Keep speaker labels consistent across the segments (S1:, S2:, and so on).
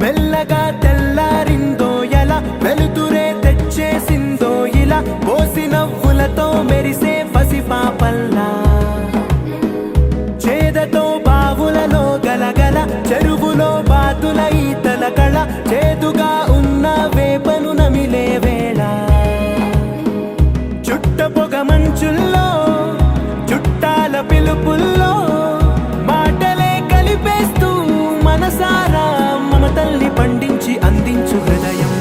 S1: మెల్లగా తెల్లారిందో ఎలా వెలుతురే తెచ్చేసిందో ఇలా పోసి నవ్వులతో మెరిసే పసిపాపల్లా చేదతో బావులలో గలగల చెరువులో బాతుల ఈతల కళ చేదుగా ఉన్న వేపను నమిలే వేళ చుట్ట పొగ మంచుల్లో చుట్టాల పిలుపుల్లో మాటలే కలిపేస్తూ మనసారా మమతల్ని పండించి అందించు హృదయం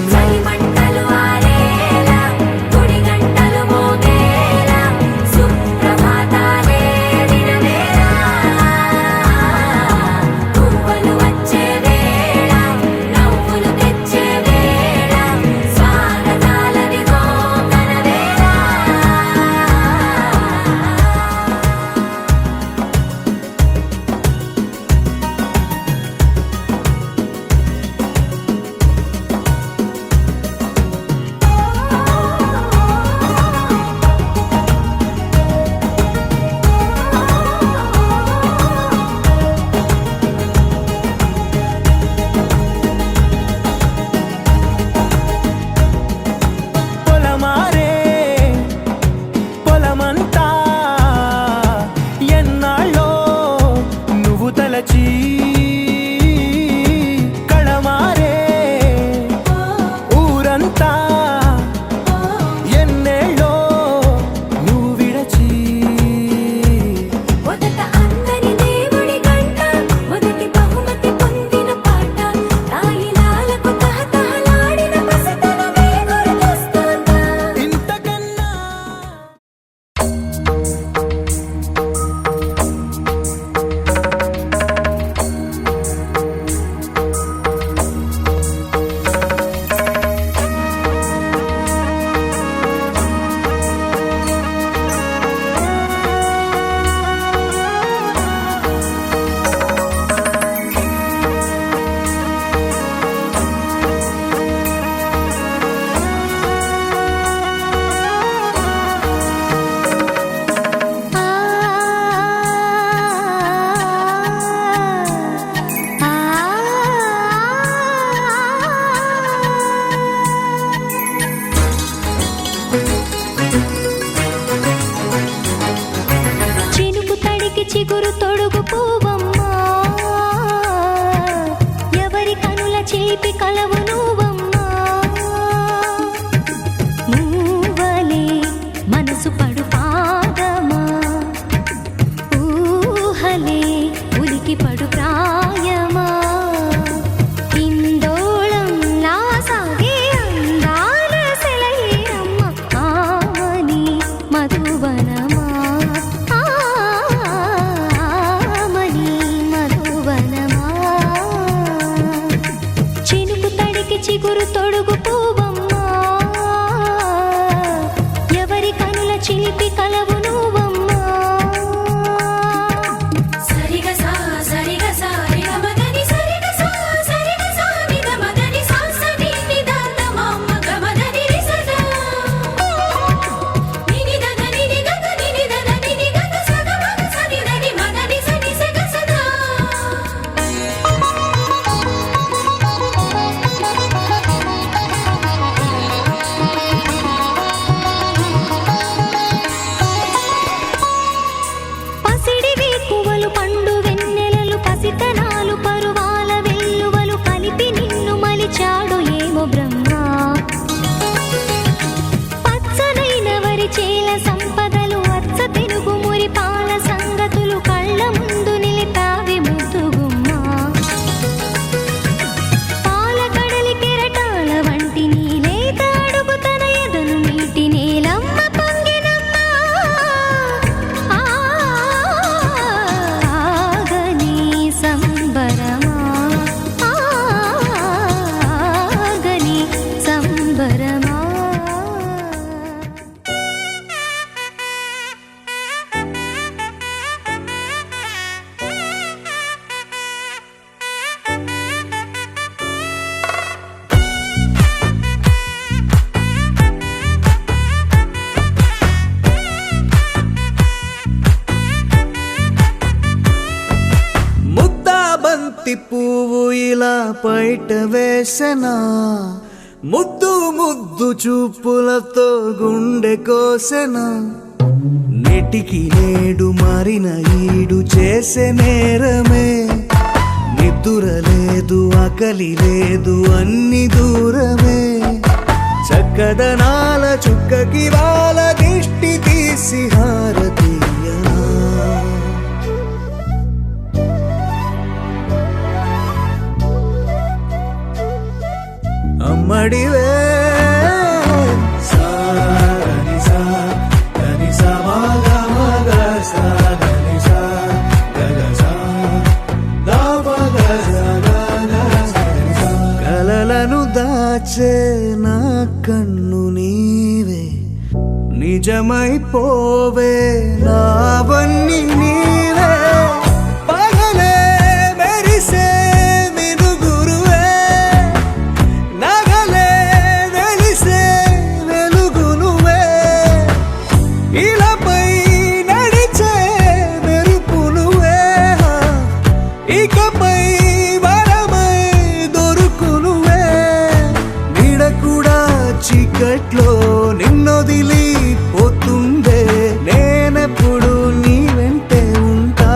S1: కళమారే ఊరంతా ఎన్నేళ్ళో నువ్వు విడచి
S2: మొదట అందరి దేవుడి గంట మొదటి బహుమతి పొందిన పాట తాయిలాలకు తహతహలాడిన పసితనమే గుర్తొస్తుందా
S1: ఇంతకన్నా
S2: చిగురు తొడుగు పూవమ్మా ఎవరి కనుల చేపి కలవు నువ్వమ్మా నువ్వలే మనసు పడు పాదమా ఊహలే ఉలికి పడు ప్రాయమా ఇందోళం నా సాగే అందాల సెలయేరమ్మ ఆమని మధువనమా చిగురు తొడుగు పూవమ్మా ఎవరి కనుల చిలిపి కలవు నువ్వమ్మా సరిగా సా సరిగా సా రిగ మదని సరిగా సా సరిగా సా నిద మదని సా సని నిదాన మమ్మ గమదని రిసదా నిని దద నిని దద నిని దద నిని దద సద మగ సని దని మదని సని సగ సదా
S3: బంతి పువ్వు ఇలా బయట వేసెనా, ముద్దు ముద్దు చూపులతో గుండె కోసెనా, నెటికి నేడు మారిన ఈడు చేసే నేరమే, నిద్ర లేదు ఆకలి లేదు అన్ని దూరమే, చక్కదనాల చుక్కకి వాళ్ళ దిష్టి తీసి హారతీయనా. అమ్మడివే కలలను దాచే నా కన్ను నీవే, నిజమైపోవే నావన్నీ నీవే, పగలే మెరిసే మినుగురువే, నగలే వెలిసే వెలుగునువే, ఇలాపై నడిచే మెరుపునువే, ఇకపై వరమై దొరుకునువే, నీడకూడా చీకట్లో నిన్నొదిలి పోతుందే, నేనెప్పుడు నీ వెంటే ఉంటా.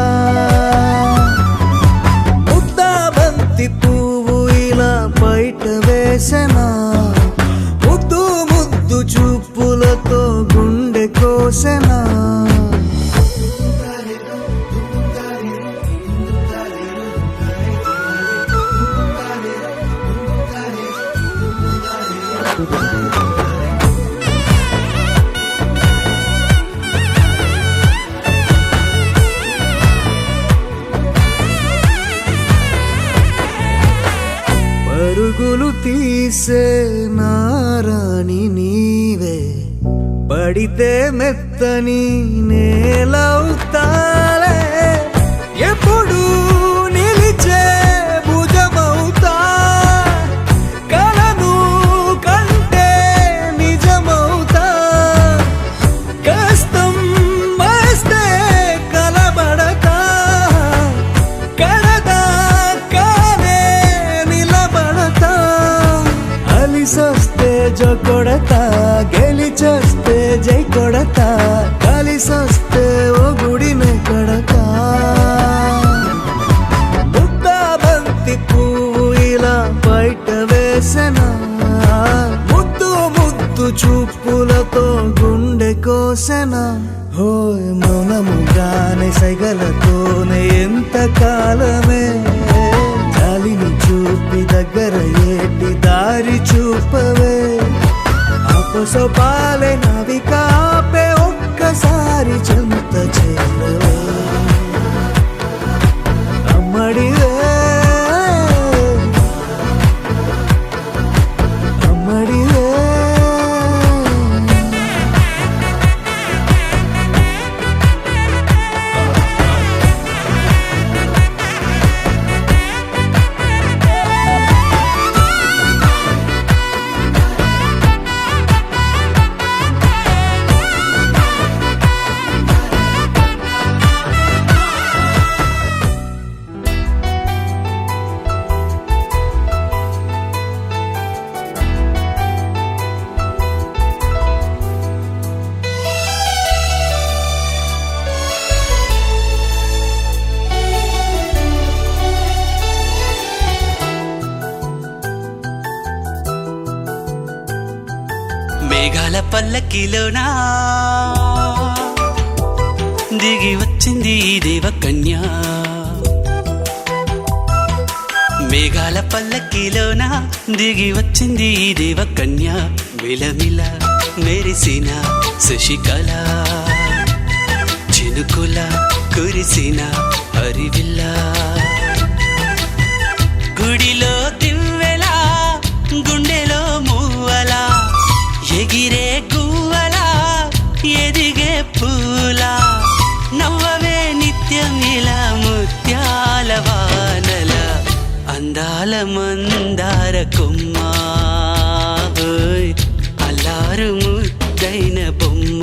S3: ముద్దా బంతి పువ్వు ఇలా బయట వేసెనా, ముద్దు ముద్దు చూపులతో గుండె కోసెనా. పరుగులు తీసే నారాణి నీవే, పడితే మెత్తని నేలవుతాలే, ఎప్పుడు నిలిచే భుజమవుతా, కలను కంటే నిజమవుతా, కష్టం వస్తే కలబడతా, కడదాకానే నిలబడతా, అలిసొస్తే జో కొడతా, గెలిచొస్తే జై కొడతా, కలిసొస్తే ఓ గుడినే కొడతా. ముద్దా బంతి పువ్వు ఇలా బయట వేసెనా, ముద్దు ముద్దు చూపులతో గుండె కోసెనా. హోయ్ మౌనముగానే సైగలతోనే ఎంత కాలమే, గాలిని చూపి దగ్గర ఏటి దారి చూపవే, అపసోపాలే నవికాపే ఒక్కసారి చెంత చేరవే. అమ్మడివే అమ్మడివే
S4: మేఘాల పల్లకిలోనా దిగి వచ్చింది ఈ దేవకన్య, మేఘాల పల్లకిలోనా దిగి వచ్చింది ఈ దేవకన్య, మిలమిల మెరిసిన శశికళ, చినుకుల కురిసిన హరివిల్ల, గుడిలో దివ్వెలా గుండెలో మూవలా, ఎగిరే గువ్వలా ఎదిగే పూలా, నవ్వవే నిత్యం ఇలా ముత్యాల వానల, అందాల మందార కొమ్మ, అల్లారు ముద్దైన బొమ్మ.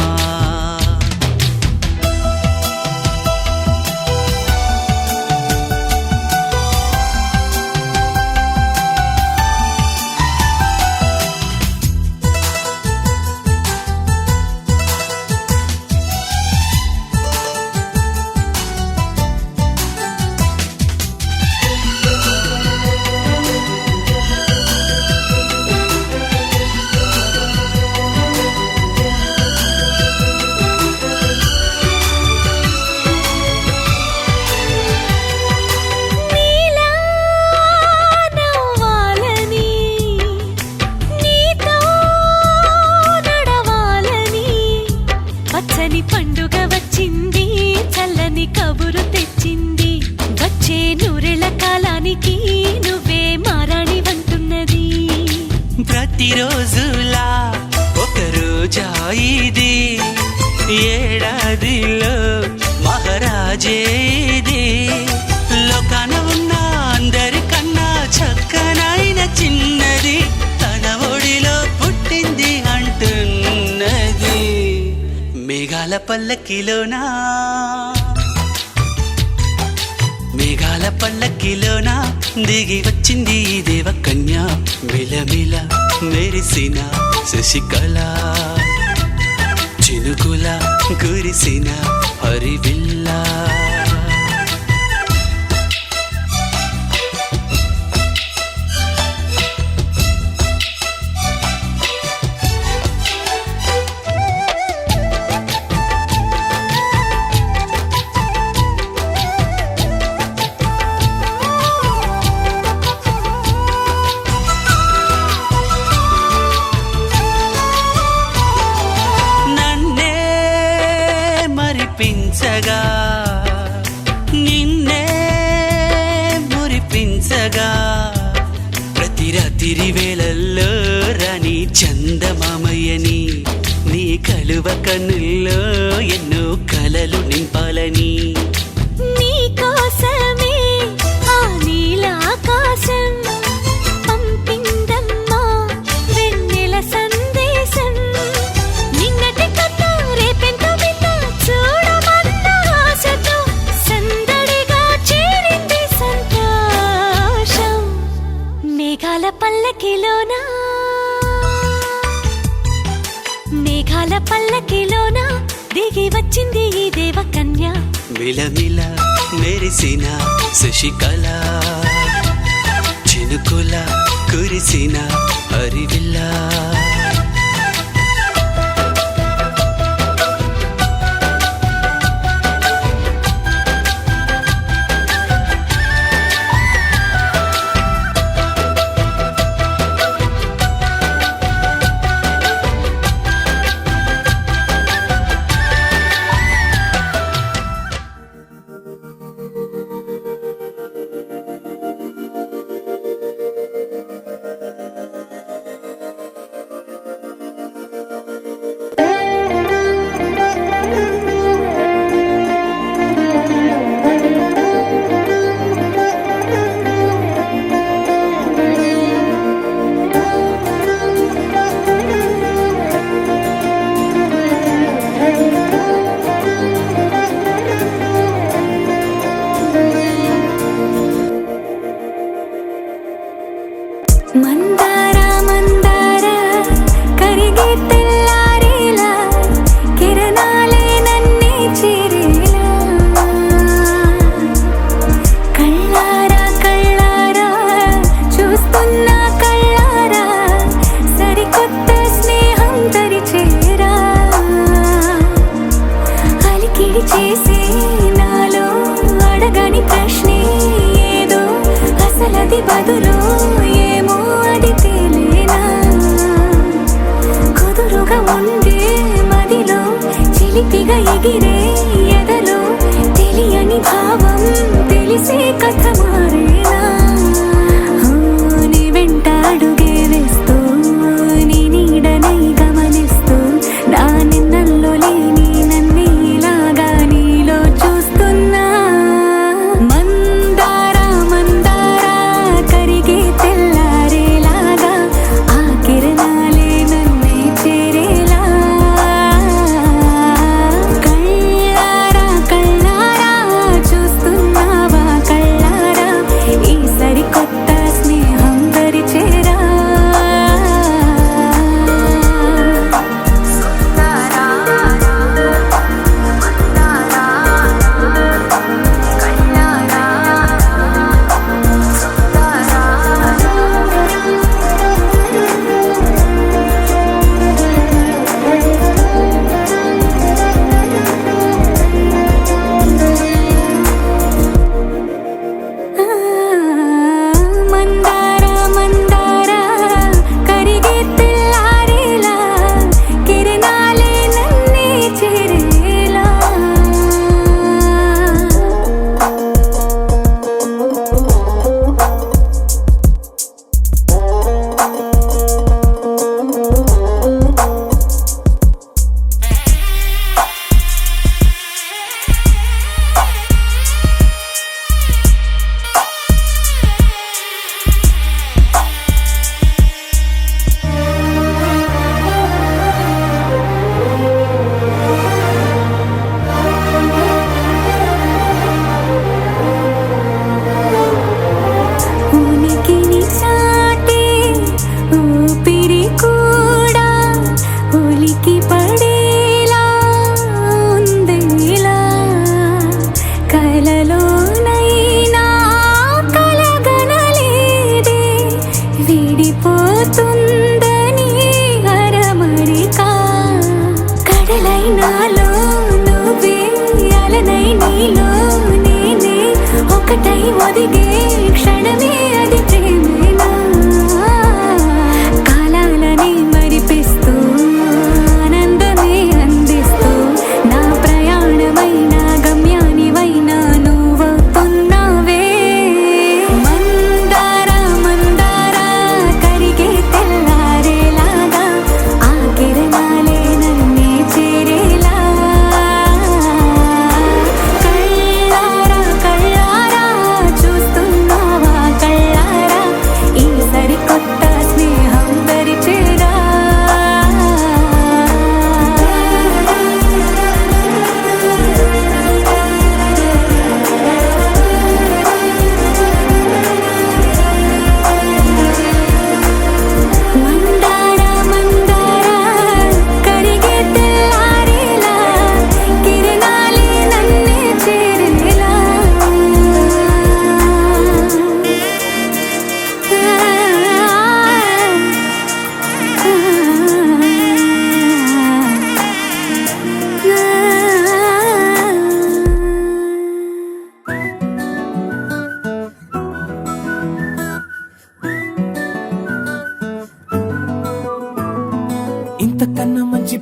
S2: కబురు తెచ్చింది వచ్చే నూరెళ్ళ కాలానికి నువ్వే మారాణి వంటున్నది
S4: ప్రతిరోజులా ఒక రోజా ఇది ఏడాదిలో మహారాజే ఇది లోకాన ఉన్న అందరికన్నా చక్కనైన చిన్నది తన ఒడిలో పుట్టింది అంటున్నది మేఘాల పల్లకిలోనా మేఘాల పల్లకిలోనా దిగి వచ్చింది ఈ దేవకన్య మిలమిల మెరిసిన శశికళ చినుకుల కురిసిన హరివిల్లా పించగా నిన్నే మురిపించగా ప్రతి రాత్రి వేళల్లో రాణి చందమామయ్యని నీ కలువ కన్నుల్లో ఎన్నో కలలు నింపాలని
S2: నీ కోసమే ఆ నీలాకాశం పంపిందమ్మా వెన్నెల సందేశం నిన్నటి కథ రేపెంత వింత చూడమన్న ఆశతో సందడిగా చేరింది సంతోషం మేఘాల పల్లకిలోనా మేఘాల పల్లకిలోనా దిగి వచ్చింది ఈ దేవకన్య
S4: మిలమిల మెరిసిన శశికళ చినుకుల కురిసిన హరివిల్లా
S2: మందార మందార కరిగే తెల్లారేలా కిరణాలే నన్నే చేరేలా కళ్ళారా కళ్ళారా చూస్తున్నా కళ్ళారా సరికొత్త స్నేహం తరిచేరా అలికిడి చేసే నాలో అడగని ప్రశ్నే ఏదో అసలది బదులు ఏమో అది తేలేనా కుదురుగా ఉండే మదిలో చిలిపిగా ఎగిరే ఎదలో తెలియని భావం తెలిసే కథ మారేనా నీ వెంట అడుగే వేస్తూ నీ నీడనై గమనిస్తూ నా నిన్నల్లో లేని నన్నే ఇలాగా నీలో చూస్తున్నా మందార మందార కరిగే తెల్లారేలాగా ఆ కిరణాలే నన్నే చేరేలా కళ్ళారా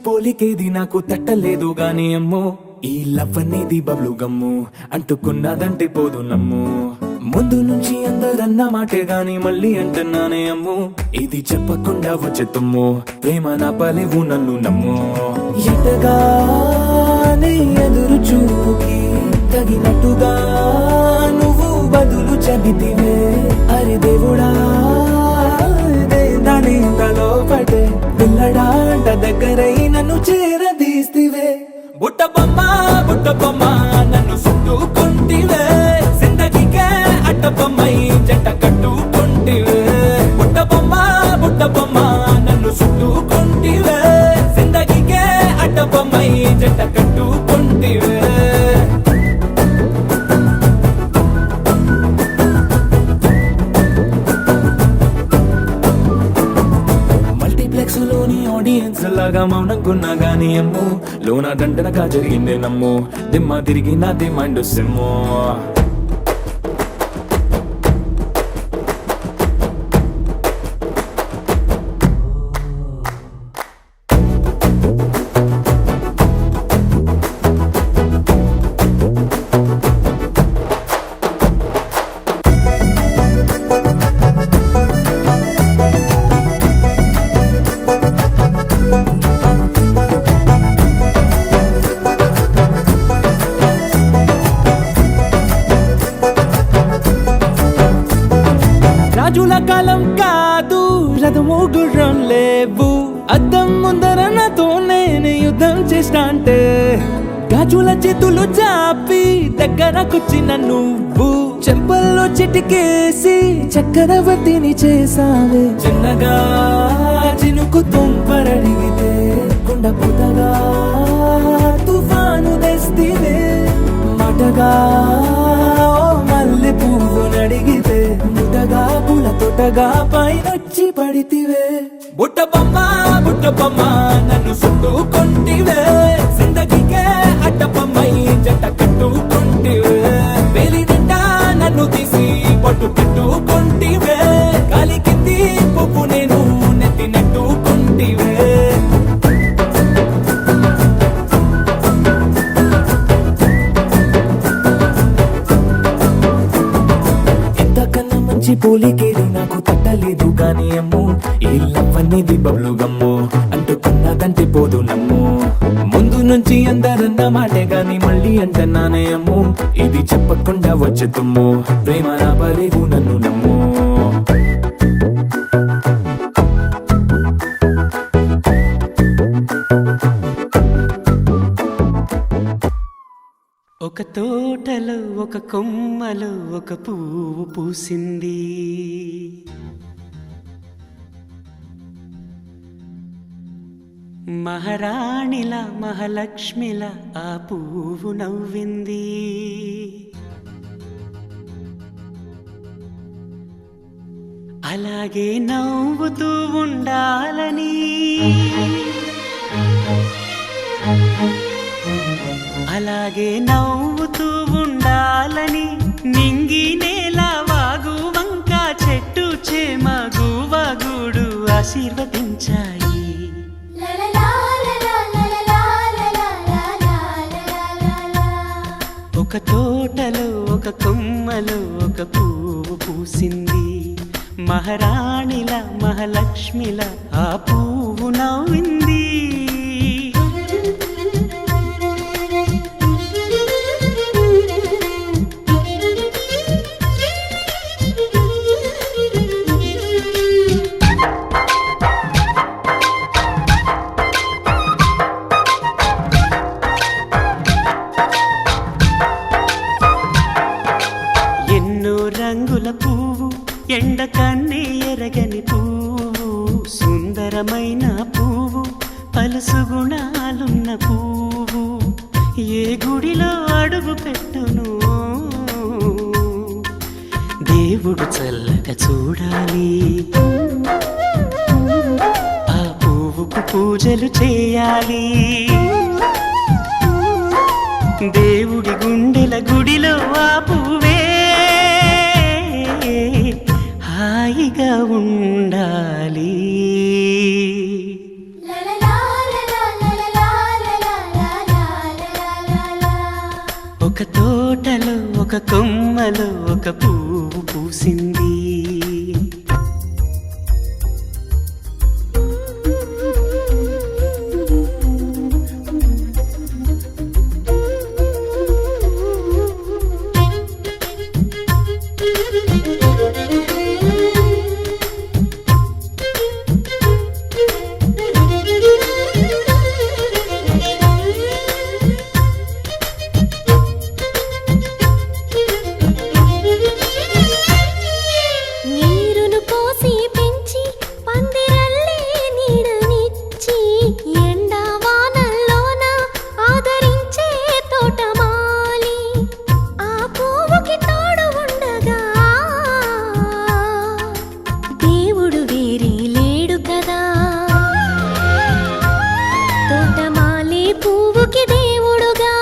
S1: పోలికేది నాకు తట్టలేదు గాని అమ్మో ఈ లవ్ అనేది బబ్లు గమ్ము అంటుకున్నదంటే పోదు నమ్ము ముందు నుంచి అందరన్న మాటే గాని మళ్ళీ అంటున్నానే అమ్ము ఇది చెప్పకుండా వచ్చే తుమ్ము ప్రేమ నా పలేవు నన్ను నమ్ము ఎటగానే ఎదురు చూపుకి తగినట్టుగా నువ్వు బదులు చెబితివే అరే దేవుడా దాని తలో పడే పిల్లడాంట దగ్గరై నన్ను చేరదీస్తివే బుట్ట బొమ్మ నన్ను చుట్టుకుంటివే జిందగీకే అట్ట బొమ్మై జంట కట్టుకుంటివే బుట్ట బొమ్మ నన్ను చుట్టుకుంటివే జిందగీకే అట్ట బొమ్మై జంట కట్టుకుంటివే లోని ఆడియన్స్ లాగా మౌనంకున్నా గానీ అమ్ము లోన దండనగా జరిగిందే నమ్ము దిమ్మ తిరిగి నాది మైండ్ సిమ్ము రాజుల కాలం కాదు రథము గుర్రం లేవు అద్దం ముందర నాతో నేను యుద్ధం చేస్తా అంటే గాజుల చేతులు చాపి దగ్గరకొచ్చిన నువ్వు చెంపల్లో చిటికేసి చక్రవర్తిని చేసావే చిన్నగా చినుకు తుంపరడిగితే కొండ పుతగా తుఫాను తెస్తివే మాటగా మల్లె పువ్వు నడిగితే ముటగా పుల తొటగా పైనొచ్చి పడితివే బుట్ట బొమ్మ నన్ను చుట్టుకుంటివే జిందగీకే అట్ట బొమ్మై జంట కట్టుకుంటివే వేలి నిండా నన్ను తీసి పట్టు పెట్టుకుంటివే గాలి కింది పువ్వు నేను నెత్తి నెట్టుకుంటివే పోలికేది నాకు తట్టలేదు గాని అమ్ము ఈ లవ్ అనేది బబ్లు గమ్ము అంటుకున్నదంటే పోదు నమ్ము ముందు నుంచి అందరన్న మాటే గాని మళ్ళీ అంటున్నానే అమ్ము ఇది చెప్పకుండా వచ్చే తుమ్ము ప్రేమ నా పలేవు నన్ను నమ్ము
S4: ఒక తోటలో ఒక కొమ్మలో ఒక పువ్వు పూసింది మహారాణిలా మహాలక్ష్మిలా ఆ పువ్వు నవ్వింది అలాగే నవ్వుతూ ఉండాలని అలాగే నవ్వుతూ ఉండాలని నింగి నేల వాగు వంక చెట్టు చేమ గువగుడు ఆశీర్వదించాయి ఒక తోటలో ఒక కొమ్మలో ఒక పువ్వు పూసింది మహారాణిల మహాలక్ష్మిల ఆ పువ్వు నవ్వింది రంగుల పువ్వు ఎండ కన్నే ఎరగని పువ్వు సుందరమైన పువ్వు పలుసు గుణాలున్న పువ్వు ఏ గుడిలో అడుగు పెట్టును దేవుడు చల్లగా చూడాలి ఆ పువ్వుకు పూజలు చేయాలి దేవుడి గుండెల గుడిలో ఆ పువ్వే హాయిగా ఉండాలి ఒక కొమ్మలో ఒక పువ్వు పూసింది.
S2: నీరును పోసి పెంచి పందిరల్లే నీడనిచ్చి ఎండా వానల్లోన ఆదరించే తోటమాలి ఆ పువ్వుకి తోడు ఉండగా దేవుడు వేరే లేడు కదా. తోటమాలి పువ్వుకి దేవుడుగా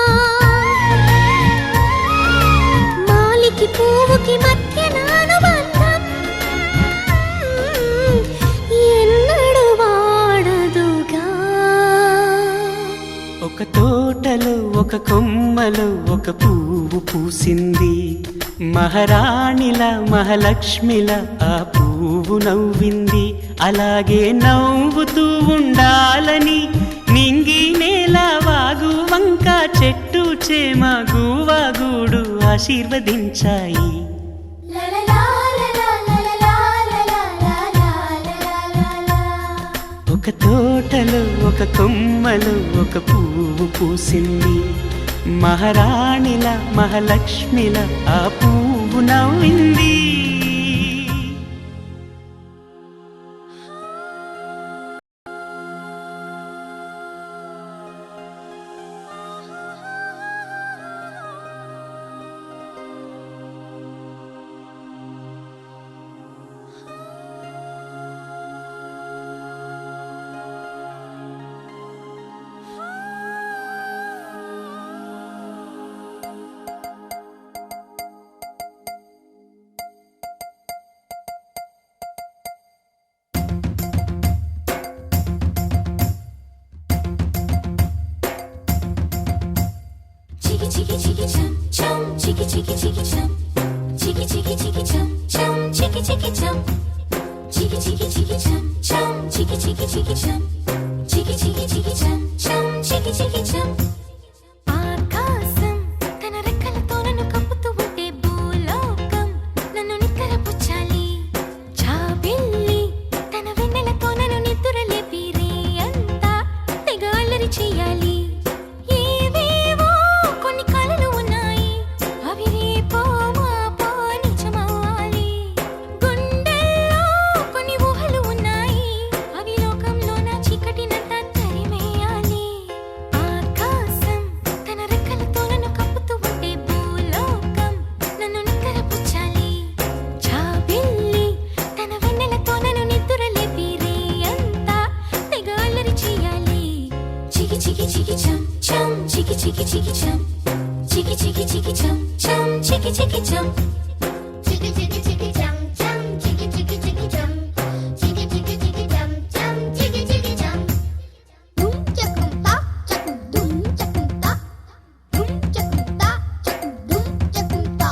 S2: మాలికి పువ్వుకి మధ్య అనుబంధం ఎన్నడు వాడదుగా.
S4: ఒక తోటలో ఒక కొమ్మలో ఒక పువ్వు పూసింది. మహారాణిలా మహాలక్ష్మిలా ఆ పువ్వు నవ్వింది. అలాగే నవ్వుతూ ఉండాలని నింగి నేల వాగు వంక చెట్టు చేమ గువాగూడు ఆశీర్వదించాయి. ఒక తోటలో ఒక కొమ్మలో ఒక పువ్వు పూసింది. మహారాణిలా మహాలక్ష్మిలా ఆ పువ్వు నవ్వింది.
S2: Chiki chiki chiki chum chum chiki chiki chiki chum chiki chiki chiki chum chum chiki chiki chum chiki chiki chiki chum chum chiki chiki chiki chum chiki chiki chiki chum chum chiki chiki chum ఆకాశం తన రెక్కలతో నన్ను కప్పుతూ ఉంటే భూలోకం నన్ను నిక్కరపుచ్చాలి. జాబిల్లి తన వెన్నెలతో నన్ను నిద్రలేపి రేయంతా తెగ అల్లరి చెయ్యాలి. ఏవేవో కొన్ని కలలు ఉన్నాయి అవి రేపో మాపో నిజమవ్వాలి. గుండెల్లో కొన్ని ఊహలు ఉన్నాయి అవి లోకంలో నా చీకటినంతా తరిమేయాలి. ఆకాశం తన రెక్కలతో నన్ను కప్పుతూ ఉంటే భూలోకం నన్ను నిక్కరపుచ్చాలి. జాబిల్లి తన వెన్నెలతో నన్ను నిద్రలేపి రేయంతా తెగ అల్లరి చెయ్యాలి. చికి చికి చికి చం చం చికి చికి చికి చం చికి చికి చికి చం చం చికి చికి చం
S5: Chiki chiki chiki chum chum chiki chiki chiki chum chiki chiki chiki chum chum chiki chiki chum dum chakum ta chakum dum chakum ta dum chakum ta chakum dum chakum ta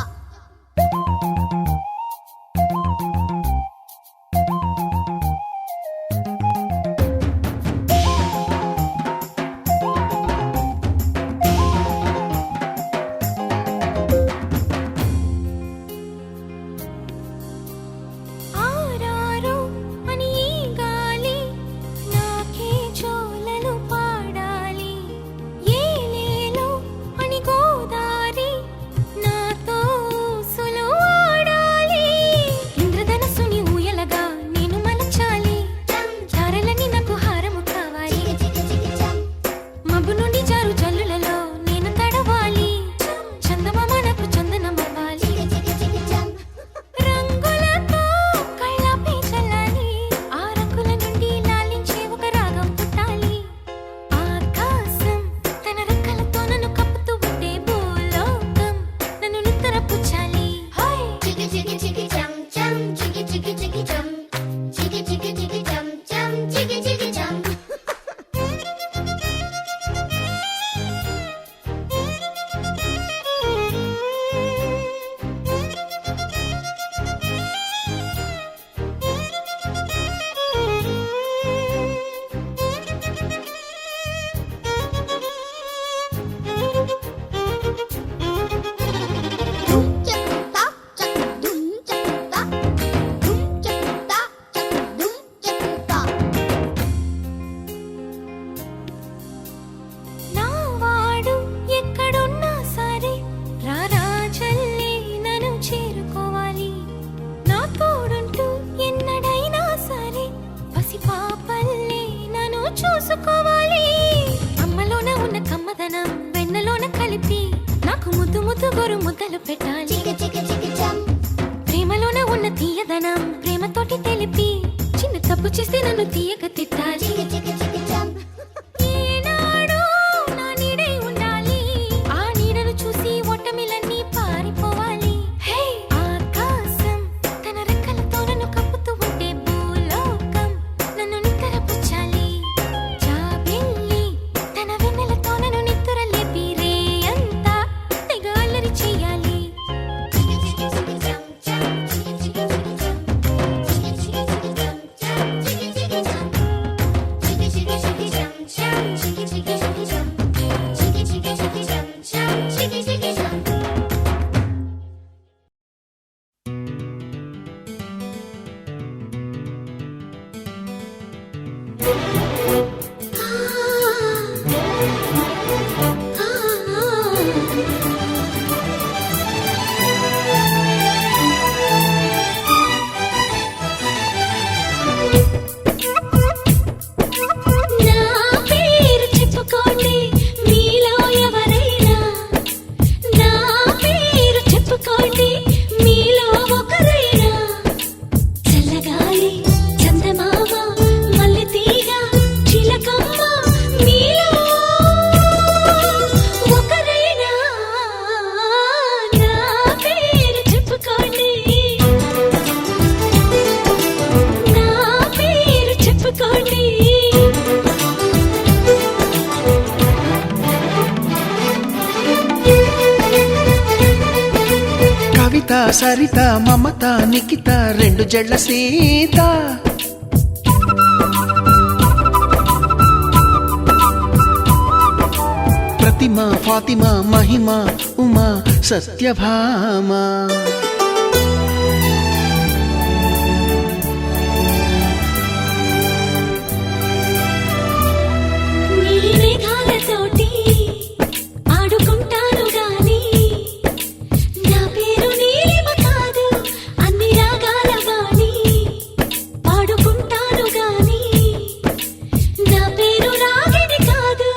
S2: మొదలు పెట్టాలి
S5: చికి చికి చికి చం
S2: ప్రేమలోనే ఉన్న తీయదనం ప్రేమతోటి తెలిపి చిన్న తప్పు చేస్తే నన్ను తీయక తిట్టాలి
S5: చికి చికి చికి చం
S2: ఈనాడు నా నీడై ఉండాలి ఆ నీడను చూసి ఓటమిలన్నీ పారిపోవాలి హే ఆకాశం తన రెక్కలతో నన్ను కప్పుతూ ఉంటే భూలోకం నన్ను నిద్రపుచ్చాలి జాబిల్లి తన వెన్నెలతో నన్ను నిద్ర లేపి రేయంతా తెగ అల్లరి చెయ్యాలి
S5: చికి చికి చికి చం చం చికి చికి చికి చం చికి చికి చికి చం చం చికి చికి చం చికి చికి చికి చం చం చికి చికి చికి చం చికి చికి చికి చం చం చికి చికి చం
S2: నా పేరు చెప్పుకోండి మీలో ఎవరైనా నా పేరు చెప్పుకోండి మీలో ఒకరైనా చల్లగాలి చందమామ మల్లె తీగ చిలకమ్మ మీలో ఒకరైనా నా పేరు చెప్పుకోండి నా పేరు చెప్పుకోండి
S3: కవిత సరిత మమత నిఖిత రెండు జడ్ల సీత ప్రతిమ ఫాతిమ మహిమ ఉమా సత్యభామ
S2: నీలి మేఘాలతోటి ఆడుకుంటాను గాని నా పేరు నీలిమ కాదు అన్ని రాగాల వాణి పాడుకుంటాను గాని నా పేరు రాగిణి కాదు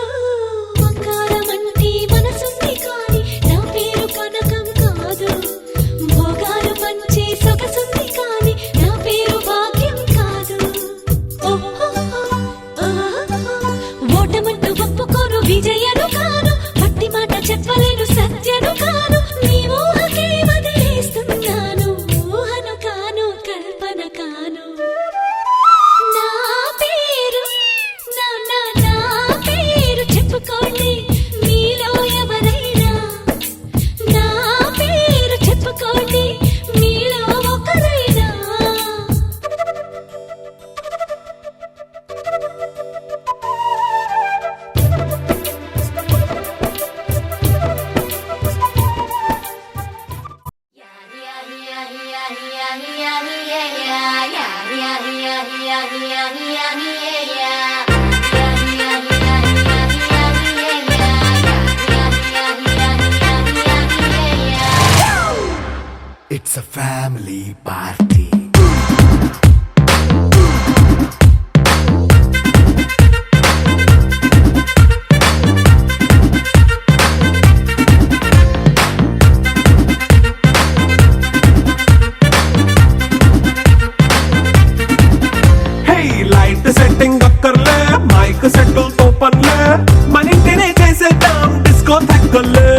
S2: బంగారమంటి మనసుంది కాని నా పేరు కనకం కాదు భోగాలు పంచే సొగసుంది కాని నా పేరు భాగ్యం కాదు ఓటమంటూ ఒప్పుకోను విజయను కాను మట్టి మాట చెప్పలేను సత్యను కాను నీ ఊహకే వదిలేస్తున్నాను ఊహను కాను కల్పన కాను నా పేరు నా పేరు చెప్పుకోండి మీలో ఎవరైనా నా పేరు చెప్పుకోండి మీలో ఒకరైనా
S1: It's a family party.
S6: Hey, light setting అక్కర్లే మైక్ సెట్టుల్ తో పనిలే మన ఇంటినే చేసేద్దాం డిస్కో థక్కర్లే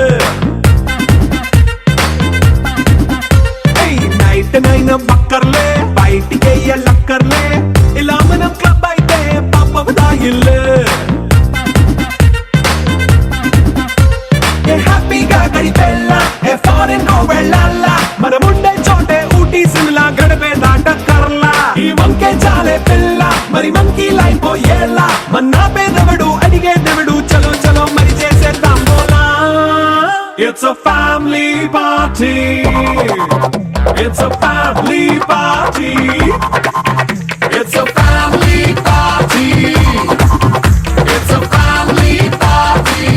S6: నైట్ నైన్ బక్కర్లే బయటికి వెయ్యలక్కర్లే ఇలా మనం క్లబ్ అయితే పాపం దాయిల్లే ఏ హ్యాపీగా గడిపెళ్ళా ఏ ఫారెన్ కో వెళ్ళాలా మనం ఉండే చోటే ఊటీ సిమ్లా గడిపే దాటక్కర్లా ఈ వంకే చాలే పిల్ల మరి మంకీ లైఫ్ పోయేలా మన్నా పేదవడు అడిగే దేవుడు చలో చలో మరి చేసేద్దాం బోలా It's a family party. It's a family party. It's a family party. It's a family party.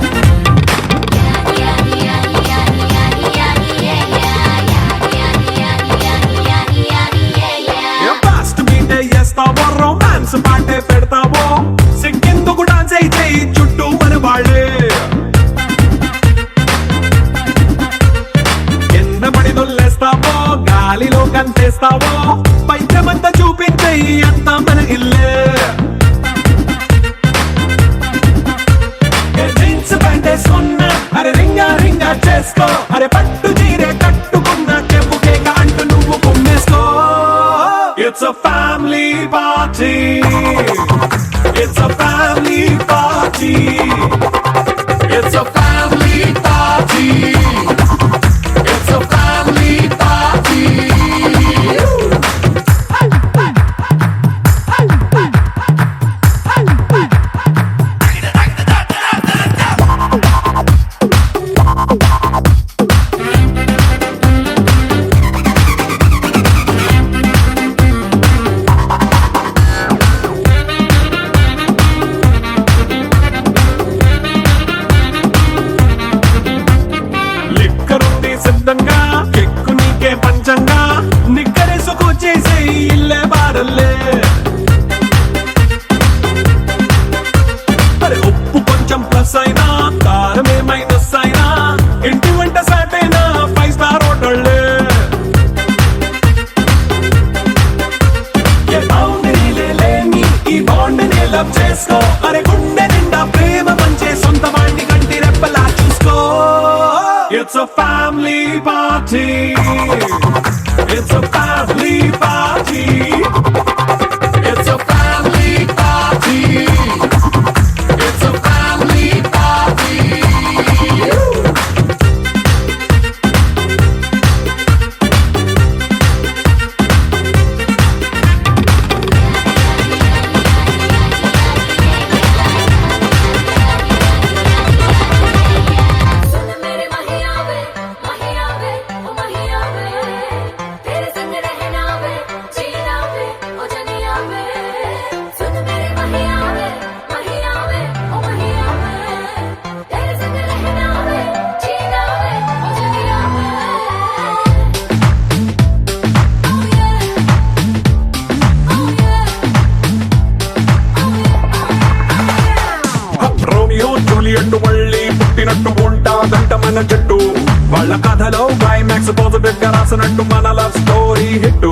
S5: yeah yeah yeah yeah yeah yeah yeah
S6: కంటేస్తావో పైద్యమంతా చూపించేయి అంతా మన ఇల్లే జీన్స్ ప్యాంట్ వేసుకున్నా అరే రింగా రింగా చేసుకో అరే పట్టు చీరే కట్టుకున్నా చెప్పు కేక అంటూ నువ్వు కుమ్మేసుకో it's a family party it's a family party it's a family party it's a family party లిక్కరుంది సిద్ధంగా కెక్కు నీకే పంచంగా నిక్కరేసుకు చేసే ఇల్లే బారల్లే అరే ఉప్పు కొంచెం ప్లస్ అయినా కారమే మైనస్ అయినా ఇంటి వంట సాటైనా 5 స్టార్ హోటళ్ళే ఏ బౌండరీలే లేని ఈ బాండ్ని లవ్ చేసుకో అరే గుండె నిండా ప్రేమ పంచే సొంత వాడిని కంటి రెప్పలా చూసుకో It's a family party. It's a family party. It's a family party. It's a family party.
S2: सुन मेरे महिया वे ओ महिया वे तेरे संग रहना वे जीना वे ओ जनिया वे सुन मेरे महिया वे ओ महिया वे तेरे संग रहना वे जीना वे ओ जनिया वे Oh yeah Oh yeah
S6: Romeo Juliet మళ్ళీ పుట్టినట్టు ఉంటాదంట మన జట్టు వాళ్ళ కథలో క్లైమాక్స్ పాజిటివ్ గా రాసినట్టు మన love story hit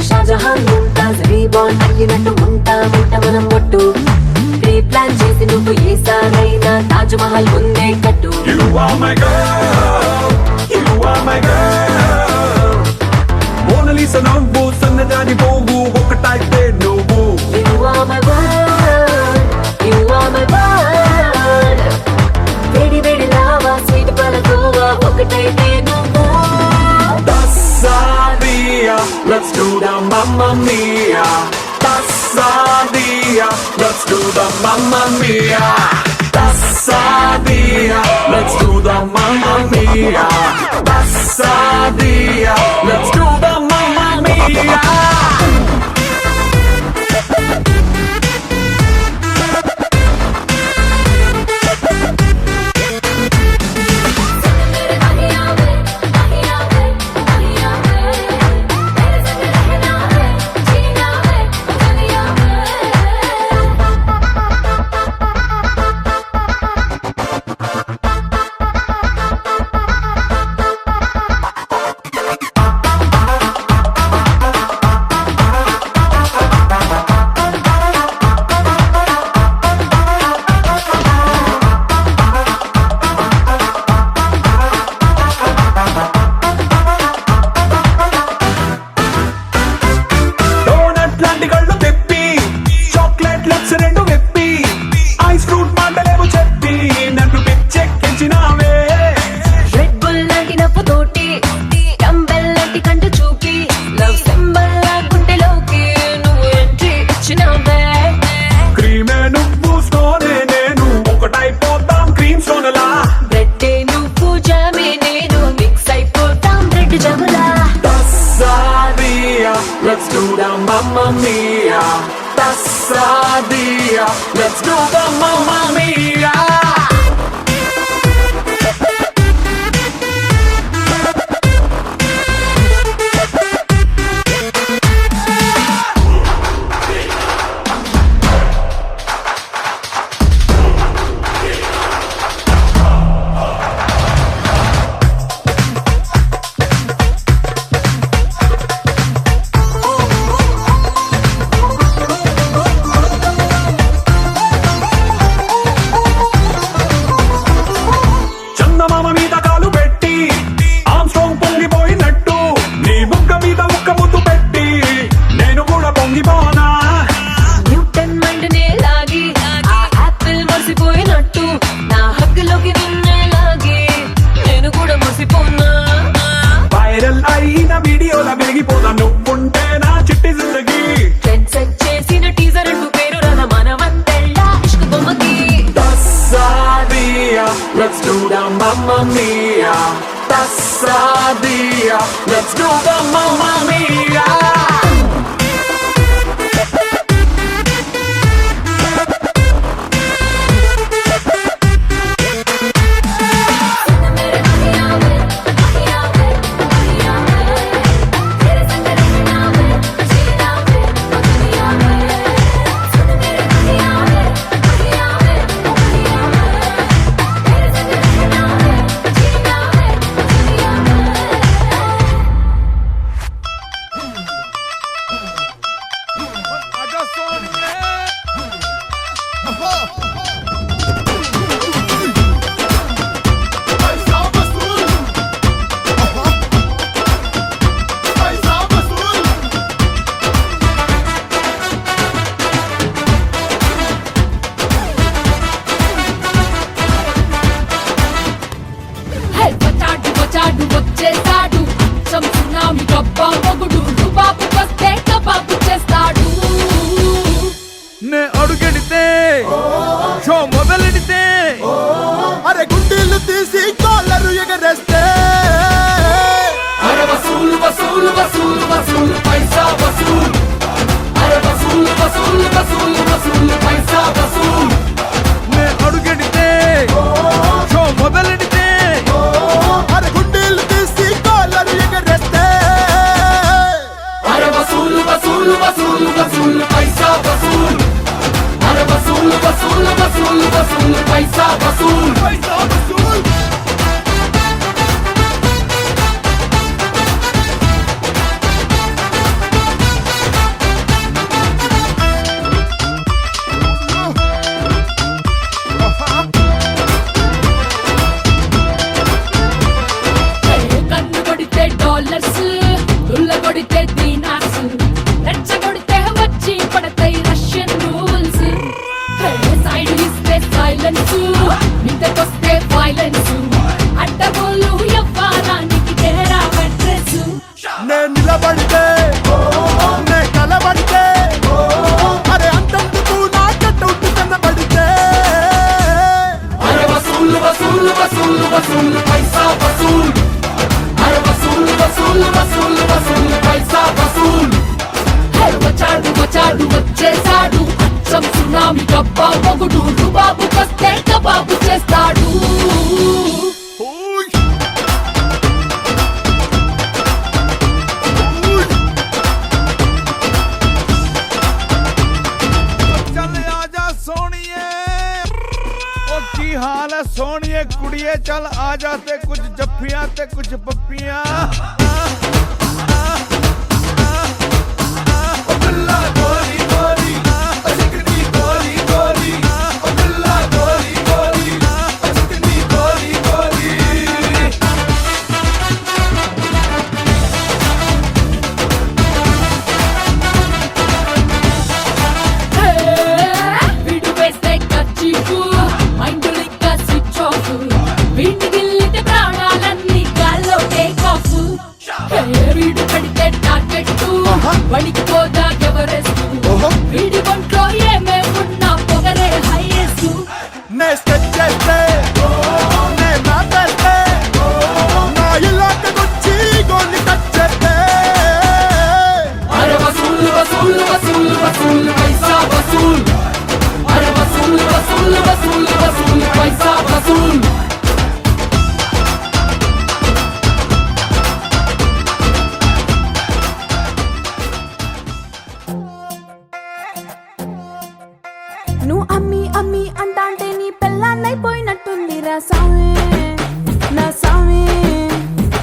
S7: Shahjahan Mumtaz reborn అయ్యినట్టు ఉంటామంట మనం ఒట్టు ప్రీ ప్లాన్ చేసి నువ్వు ఈసారైనా తాజ్ మహల్ ముందే కట్టు
S6: You are my girl. You are my girl. మోనలీసా నవ్వు సన్నజాజి పువ్వు ఒకటైతే నువ్వు
S7: You are my world, you are my world. వేడి వేడి లావా స్వీట్ పలకోవా ఒకటైతే నువ్వు
S6: Tassadia, let's do the Mamma Mia. Tassadia, let's do the Mamma Mia. Tassadia, let's do the Mamma Mia. Tassadia, let's do the Mamma Mia.
S2: मेरे महिया वे ओ महिया वे तेरे संग रहना वे जीना वे ओ जनिया वे
S6: donut లాంటి కళ్ళు తెప్పి చాక్లెట్ లెట్స్ రెండు వెప్పి ఐస్ ఫ్రూట్ మాటలేమో చెప్పి నన్ను పిచ్చెక్కించినావే
S7: రెడ్ బుల్ లాంటి నవ్వుతోటి డంబెల్ లాంటి కంటి చూపి లవ్ సింబల్ లా గుండెలోకి నువ్వు ఎంట్రీ ఇచ్చినావే
S6: క్రీమే నువ్వు స్టోనే నేను ఒకటైపోతాం క్రీమ్ స్టోన్లా
S7: బ్రెడ్ నువ్వు జామే నేను మిక్స్ అయిపోతాం bread జములా
S6: Tassadia, let's do the Mamma Mia. Tassadia, let's do the Mamma Mia. రేడియోల వెలిగిపోదా నువ్వుంటే నా చిట్టి జిందగీ
S7: ట్రెండ్ సెట్ చేసిన టీజర్ అంటూ పేరు రన మనవంతెళ్ళ ఇష్క్ బొమ్మకి
S6: Tassadia, let's do the Mamma Mia. Tassadia, let's do the Mamma Mia.
S8: వచ్చాడు వచ్చేసాడు అచ్చం సునామీ గబ్బా మొగుడు రుబాబు వస్తే కబాబు చేస్తాడు
S9: నే అడుగెడితే షో మొదలెడితే
S3: అరే గుండీలు తీసి కాలరు ఎగరేస్తే
S8: అరే వసూలు వసూలు వసూలు వసూలు పైసా వసూలు అరే వసూలు వసూలు వసూలు వసూలు పైసా వసూలు
S9: నే అడుగెడితే షో మొదలెడితే
S3: అరే గుండీలు తీసి కాలరు ఎగరేస్తే
S8: అరే వసూలు వసూలు వసూలు వసూలు పైసా వసూలు అరే వసూలు వసూలు వసూలు వసూలు పైసా వసూలు కన్ను కొడితే డాలర్స్ దుల్ల కొడితే దీనార్స్ రెచ్చ కొడితే వచ్చి పడతాయి రష్యన్ రూల్స్ సైడ్ ఇస్తే సైలెన్స్ మిద్దకొస్తే వైలెన్స్ అడ్డగోలు ఎవ్వారానికి తేరా అడ్రస్
S3: నే నిలబడితే నే కలబడితే అరే అంతందుకు నా కట్టౌట్ కనబడితే
S8: అరే వసూలు వసూలు వసూలు వసూలు పైసా వసూలు అరే వసూలు వసూలు వసూలు వసూలు పైసా వసూలు వచ్చాడు వచ్చాడు వచ్చేసాడు అచ్చం సునామీ గబ్బా మొగుడు రుబాబు వస్తే కబాబు చేస్తాడు
S9: चल आजा सोनिए ओ की हाल है सोनिए कुड़िए चल आजा ते कुछ जफ्फियां ते कुछ पप्पियां
S8: వీడు వేస్తే ఖర్చీఫ్ మైండ్ లిక్క స్విచ్ ఆఫ్ వీడిని గిల్లితే ప్రాణాలన్నీ గాల్లో టేక్ ఆఫ్ వీడు పడితే టార్గెట్ వణికిపోదా ఎవరెస్ట్ వీడి ఒంట్లో ఏమేమున్నా పొగరే హైయెస్ట్
S3: నే స్కెచ్ చేస్తే నే మాట్లాడితే నా ఇలాకకొచ్చి గోని టచ్ చేస్తే
S8: అరే వసూలు వసూలు వసూలు వసూలు పైసా వసూలు అరే వసూలు వసూలు వసూలు వసూలు పైసా వసూలు
S10: నువ్వు అమ్మి అమ్మి అంటాంటే నీ పెళ్ళాన్నైపోయినట్టుందిరా సామి నా సామి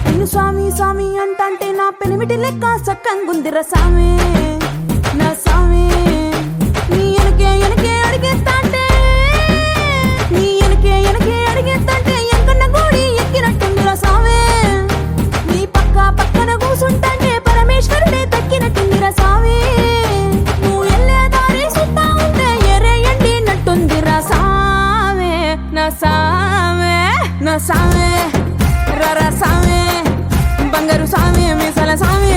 S10: నిన్ను స్వామి స్వామి అంటాంటే నా పెనిమిటి లెక్క సక్కంగుందిరా సామి నా సామి నీ ఎనకే ఎనకే అడిగేస్తాంటే నీ ఎనకే ఎనకే అడిగేస్తాంటే ఎంకన్న గోడి ఎక్కినట్టుందిరా సామి నీ పక్క పక్కన కూసుంటాంటే పరమేశ్వరుడే దక్కినట్టుందిరా సామి నువ్వు ఎల్లే దారి సుత్తా ఉంటే ఎరే ఎండినట్టుందిరా సామే నా సామే నా సామే రర సామే బంగారు సామే మీసల సామే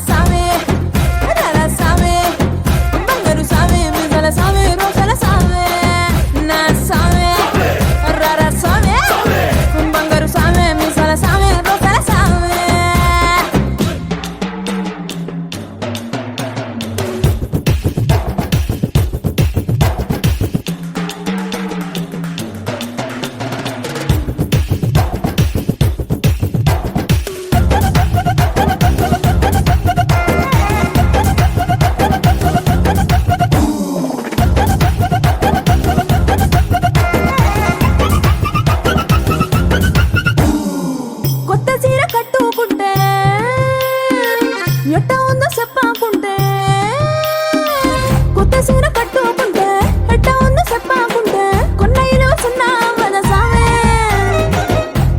S10: సామే రారా సామే బంగారు సామే మిగల సామే రోజల సామే నా సామే రారా సామే బంగారు సామే మిగల సామే రోజల సామే కొత్త చీర కట్టుకుంటే ఎట్ట ఉందో చెప్పకుంటే కొత్త చీర కట్టుకుంటే ఎట్ట ఉందో చెప్పకుంటే కొన్న ఇలువ సున్నా వద సామే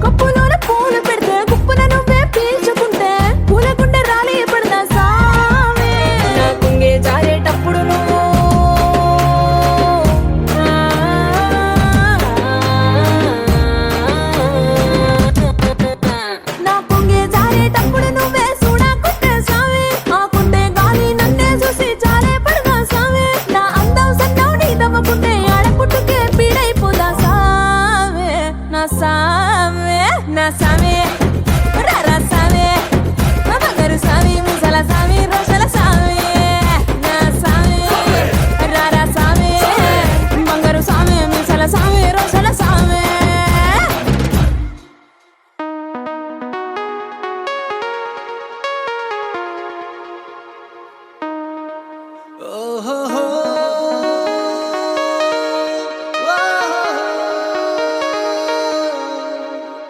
S10: కప్పులోన పూలు పెడితే కుప్పున నువ్వే పీల్చుకుంటే పూల గుండె రాలి పడదా సామే నా కుంగే జారేటప్పుడు నువ్వు నా పొంగే జారేటప్పుడు నువ్వే చూడకుంటే సామి ఆకుంటే గాలి నన్నే చూసి చాలే పడదా సామి నా అందం సన్నం నీ దవ్వకుంటే ఆడపుట్టుకే పీడైపోదా సామే నా సామే నా సామే రారా సామే నా బంగారు సామి ముసల సామి రోజల సామి నా సామి రారా సామి బంగారు సామి ముసల సామి రోజల సామి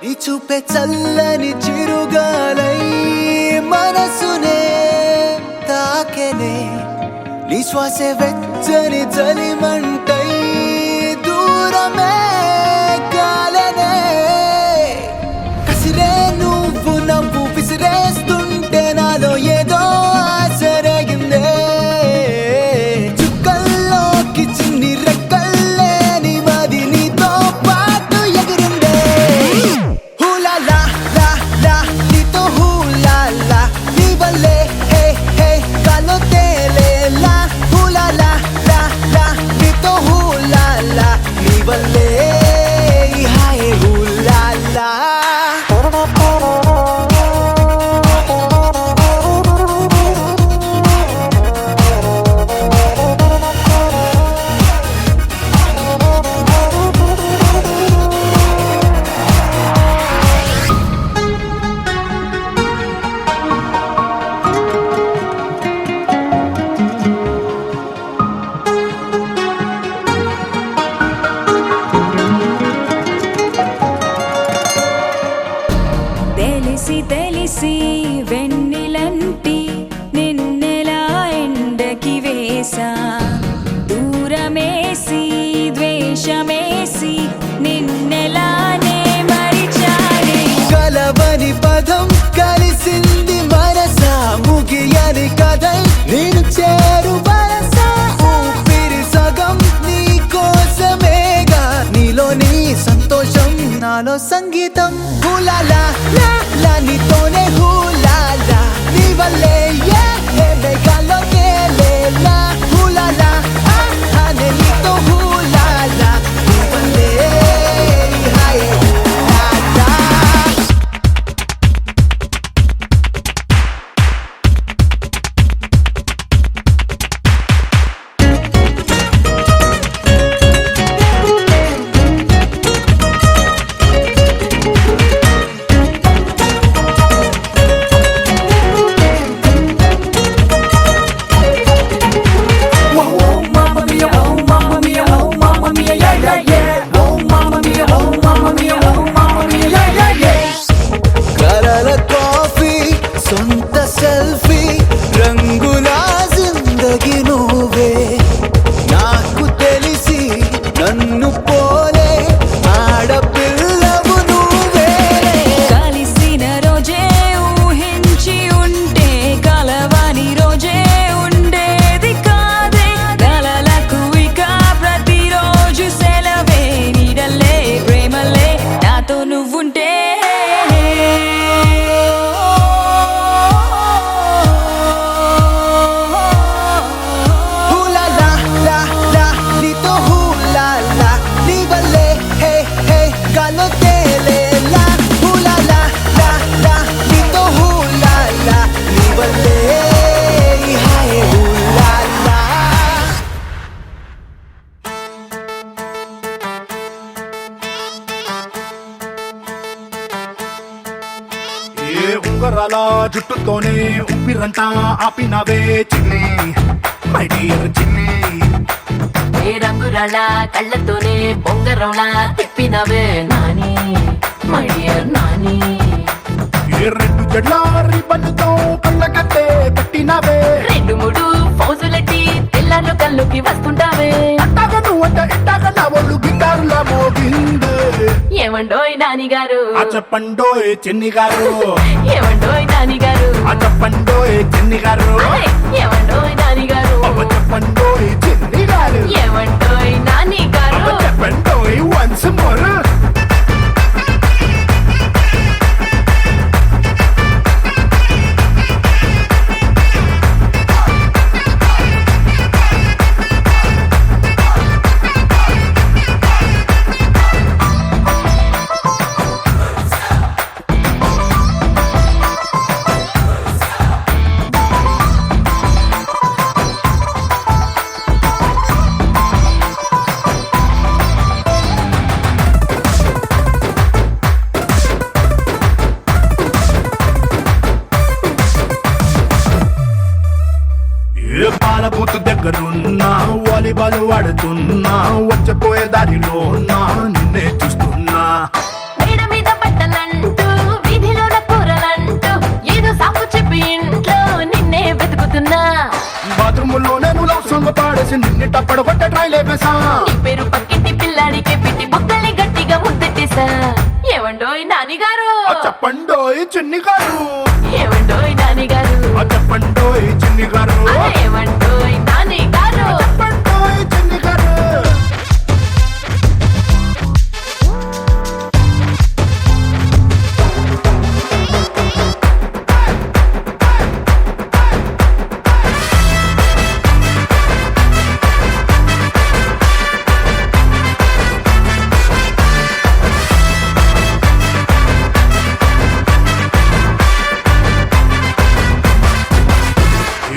S3: నీ చూపే చల్లని చిరుగాలై మనసునే తాకెనే నీ శ్వాసే వెచ్చని చలిమంటై దూరమే కాలనే కసిరే నువ్వు నవ్వు విసిరేస్తుంటే నాలో ఏదో ఆశరగిందే చుక్కల్లోకి చిన్ని రెక్కల్లే నీ మది నీతో పాటు ఎగిరిందే హూలా లా లా లా నీతో హూలా లా నీ వల్లే హే హే గాల్లో తేలేలా హూలా లా లా లా నీతో హూలా లా నీ వల్లే హాయ్ హూలా లా
S10: తెలిసి తెలిసి వెన్నెలంటి నిన్నెలా ఎండకి వేసా దూరమేసి ద్వేషమేసి నిన్నెలానే మరిచాలి
S3: కలవని పదం కలిసింది మనసా ముగియని కథై నేను చేరు వరసా ఊపిరి సగం నీ కోసమేగా నీలో నీ సంతోషం నాలో సంగీతం హూలాలా లా లా నీతోనే హూలాలా నీ వల్లే ఏ మేఘాల్లో తేలేలా హూలాలా అనే నీతో హూలాలా నీ వల్లే హాయ్ హూలాలా
S6: ఉంగరాల జుట్టుతోనే ఉప్పిరంతా ఆపినవే చిన్ని మై డియర్ చిన్ని
S7: ఏ రంగురాళ్ళ కళ్ళతోనే బొంగరంలా తిప్పినవే నాని మై డియర్ నాని
S6: ఏ రెండు జడ్ల రిబ్బన్తో కళ్ళ కట్టే కట్టినవే
S7: రెండు మూడు ఫౌజులెట్టి తెల్లార్లు కళ్ళుకి వస్తుంటావే
S6: అట్టాగా నువ్వంట ఇట్టాగా నా ఒళ్ళు గిటారులా మోగిందే
S7: ఏమండోయ్ నాని గారు
S6: ఆ చెప్పండోయ్ చిన్ని గారు
S7: ఏమండోయ్ నాని గారు
S6: ఆ చెప్పండోయ్ చిన్ని గారు
S7: అరే, ఏమండోయ్ నాని గారు
S6: అవ్వ చెప్పండోయ్ చిన్ని గారు
S7: ఏమండోయ్ నాని గారు
S6: అవ్వ చెప్పండోయ్ వన్స్ మోర్ ఏ పాలబూతు దగ్గరున్నా వాలీబాల్ ఆడుతున్నా వచ్చపోయే దారిలో నా నిన్నే చూస్తున్నా
S7: మేడ మీద బట్టలంటూ వీధిలోన కూరలంటూ ఏదో సాకు చెప్పి ఇంట్లో నిన్నే వెతుకుతున్నా
S6: బాత్రూమ్ లో నేను లవ్ సాంగ్ పాడేసి నిన్ను టప్పడ కొట్ట ట్రై లేపేసా
S7: నీ పేరు పక్కింటి పిల్లాడికే పెట్టి బొక్కల్ని గట్టిగా ముద్దెట్టేశా ఏమండోయ్ నాని గారు
S6: ఆ చెప్పండోయ్ చిన్ని గారు
S7: ఏమండోయ్ నాని గారు
S6: ఆ చెప్పండోయ్ చిన్ని గారు
S7: అరే, ఏమండోయ్ నాని గారు
S6: చెప్పండోయ్ చిన్ని గారు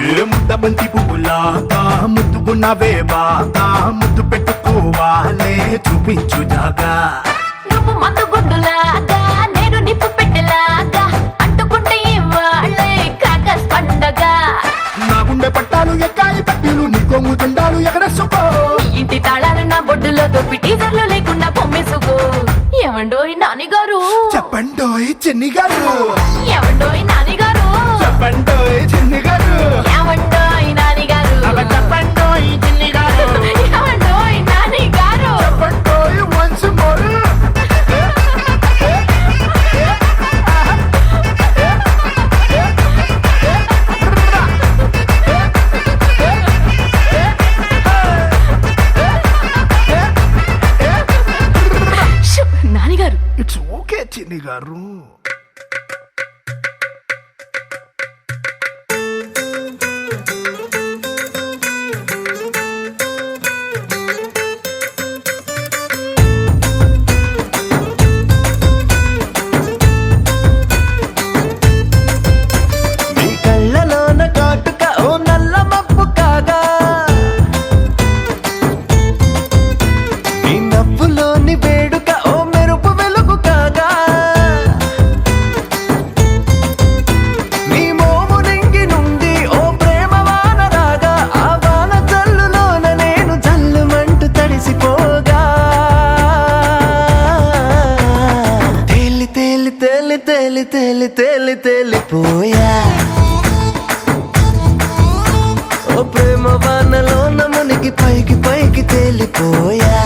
S6: ఏ ముద్ద బంతి పువ్వులాగా ముద్దుకున్నవే బాగా ముద్దు పెట్టుకోవాలే చూపించు జాగా
S7: నువ్వు మందు గుడ్డులాగా నేను నిప్పు పెట్టెలాగా అంటుకుంటే ఇవాళ్ళే క్రాకర్స్ పండగ
S6: నా గుండె పట్టాలు ఎక్కాయి పట్టీలు నీ కొంగు జెండాలు ఎగరేసుకో
S7: నీ ఇంటి తాళాలు నా బొడ్డులో దొప్పి టీజర్లు లేకుండా పొమ్మేసుకో ఏమండోయ్ నాని గారు
S6: చెప్పండోయ్ చిన్ని గారు
S7: ఏమండోయ్ నాని గారు
S6: చెప్పండోయ్ చిన్ని గారు
S7: ఏమండోయ్ నాని గారు
S6: అవ చెప్పండోయ్ చిన్ని గారు
S7: ఏమండోయ్ నాని గారు
S6: చెప్పండోయ్ వన్స్ మోర్
S7: షు, నాని గారు
S6: ఇట్స్ ఓకే చిన్ని గారు
S3: నీ కళ్ళలోన కాటుక ఓ నల్ల మబ్బు కాగా నీ నవ్వులోని వేడుక ఓ మెరుపు వెలుగు కాగా నీ మోము నింగి నుండి ఓ ప్రేమ వాన రాగా ఆ వాన జల్లులోన నేను జల్లుమంటూ తడిసిపోగా తేలి తేలి తేలి తేలి తేలి తేలి తేలిపోయా ఓ ప్రేమ వానలోన మునిగి పైకి పైకి తేలిపోయా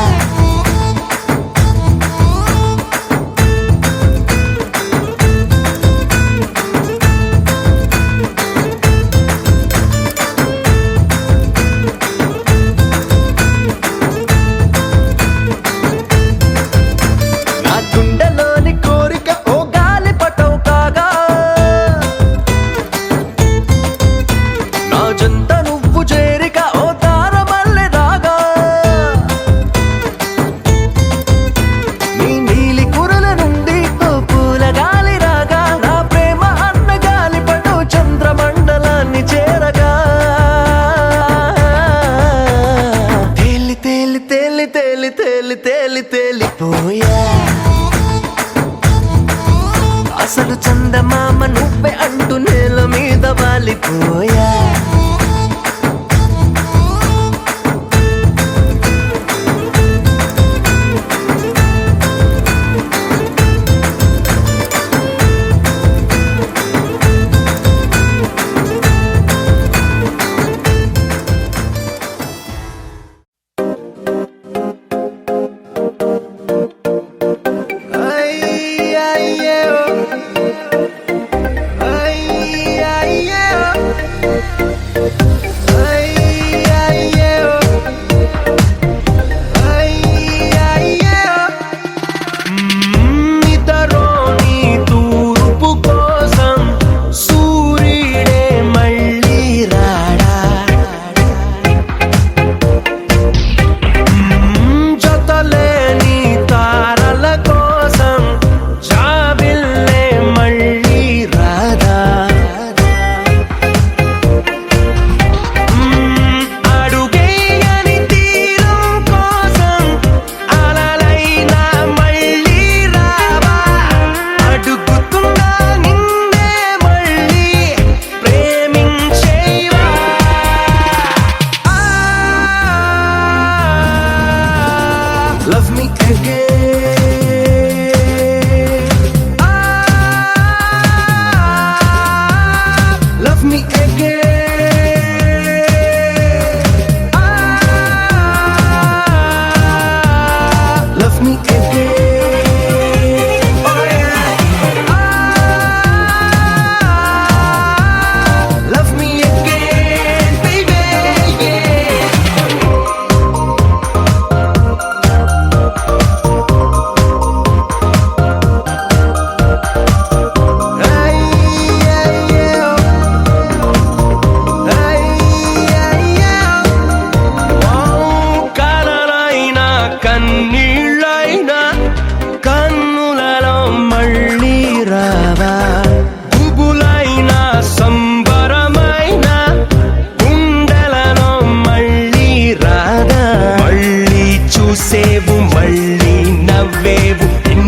S3: నా గుండెలోని కోరిక ఓ గాలి పటం కాగా నా జంట నువ్వు చేరిక ఓ తారమల్లె రాగా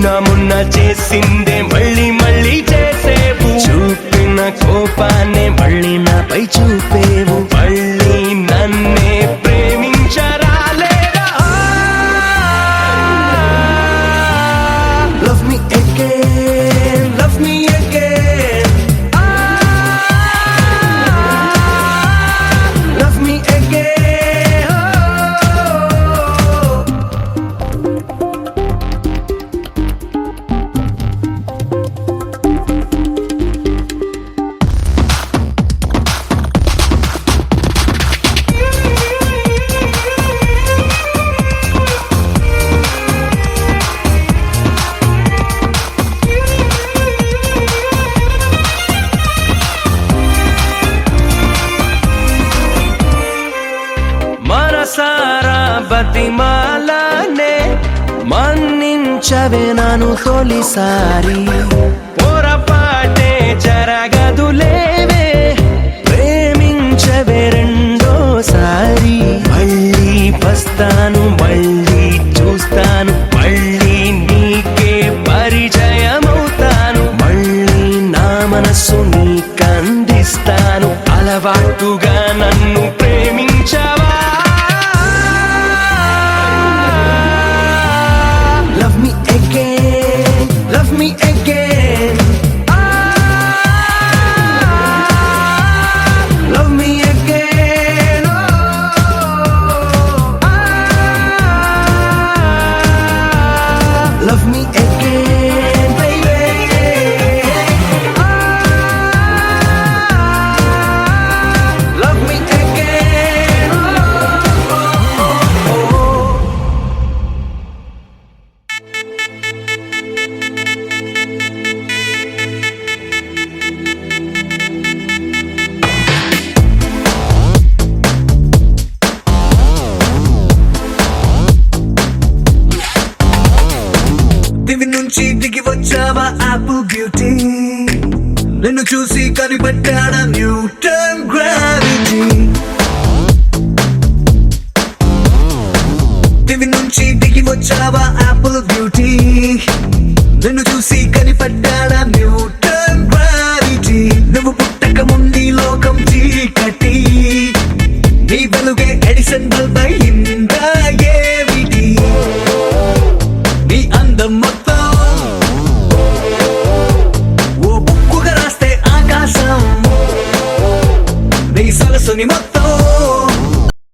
S4: నిన్న మొన్న చేసిందే మళ్ళీ మళ్ళీ చేసేవు చూపిన కోపాన్ని మళ్ళీ నాపై చూపేవు మళ్ళీ నన్నే ప్రేమించరాలేదా love me again love me again love me again మనసారా బతిమాలనే మన్నించవే నాను తొలిసారి పొరపాటే జరగదులేవే ప్రేమించవే రెండోసారి మళ్ళీ వస్తాను మళ్ళీ చూస్తాను మళ్ళీ నీకే పరిచయమవుతాను మళ్ళీ నా మనస్సు నీకందిస్తాను అలవాటుగా నన్ను ప్రేమించవా Love me again, love me again. Love me again. Love me again, baby. Love me again. దివి నుంచి దిగి వచ్చావా ఆపిల్ బ్యూటీ నిన్ను చూసి కనిపెట్టాడా న్యూటన్ గ్రావిటీ దివి నుంచి దిగి వచ్చావా ఆపిల్ బ్యూటీ నిన్ను చూసి కనిపెట్టాడా న్యూటన్ గ్రావిటీ నువ్వు పుట్టక ముందు లోకం చీకటి నీ వెలుగే ఎడిసన్ బల్బ్ అయిందా ఏమిటి నీ అందం మొత్తం ఓ బుక్కుగా రాస్తే ఆకాశం నీ సరస్సుని మొత్తం